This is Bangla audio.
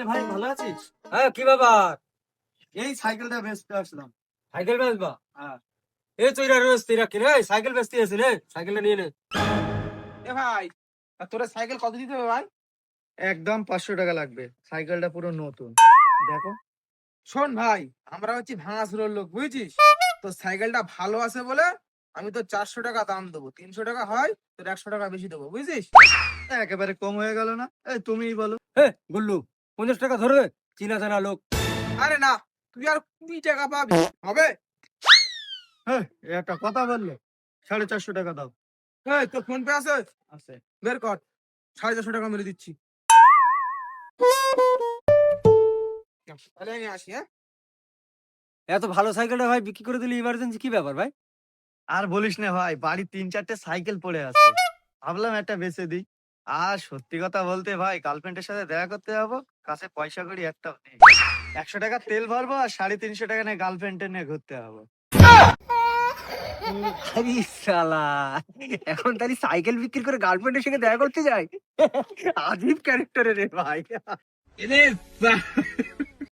আরে ভাই ভালো আছিস? হ্যাঁ, কি ব্যাপার? এই সাইকেলটা বেচতে আসলাম। সাইকেল বেচবা? হ্যাঁ। এ চইরা রোজ তেরা কি রে? সাইকেল বেচতে আছিস রে? সাইকেলটা নিয়ে নে। এ ভাই, তোরা সাইকেল কত দিতে হবে ভাই? একদম 500 টাকা লাগবে, সাইকেলটা পুরো নতুন। দেখো। শোন ভাই, আমরা হচ্ছে ভাঙাচুরোর লোক, বুঝেছিস? তো সাইকেলটা ভালো আছে বলে আমি তো 400 টাকা দাম দেবো। 300 টাকা হয় তোর 100 টাকা বেশি দেবো, বুঝেছিস? একেবারে কম হয়ে গেল না? এই তুমিই বলো। হে গুল্লু, 50 টাকা ধরবে? চিনা জানা লোক। আরে না, তুই আর 20 টাকা পাবি, হবে? হ্যাঁ, একটা কথা বললে। 450 টাকা দাও। এই তোর ফোন পে আছে? আছে। বের কর, 450 টাকা মেরে দিচ্ছি। তাহলে আমি আসি, হ্যাঁ? এত ভালো সাইকেলটা ভাই বিক্রি করে দিলি, ইমার্জেন্সি কি ব্যাপার ভাই? আর বলিস না ভাই, বাড়ি 3-4টে সাইকেল পড়ে আছে, ভাবলাম একটা বেচে দিই। আর সত্যি কথা বলতে ভাই, গার্লফ্রেন্ডের সাথে দেখা করতে যাবো, কাছে পয়সা করি একটাও নেই। 100 টাকা তেল ভরবো আর 350 টাকা নিয়ে গার্লফ্রেন্ডে নিয়ে ঘুরতে যাবো। আরে শালা, এখন তাহলে সাইকেল বিক্রি করে গার্লফ্রেন্ডের সঙ্গে দেখা করতে যায়? আজীব ক্যারেক্টারের রে ভাই।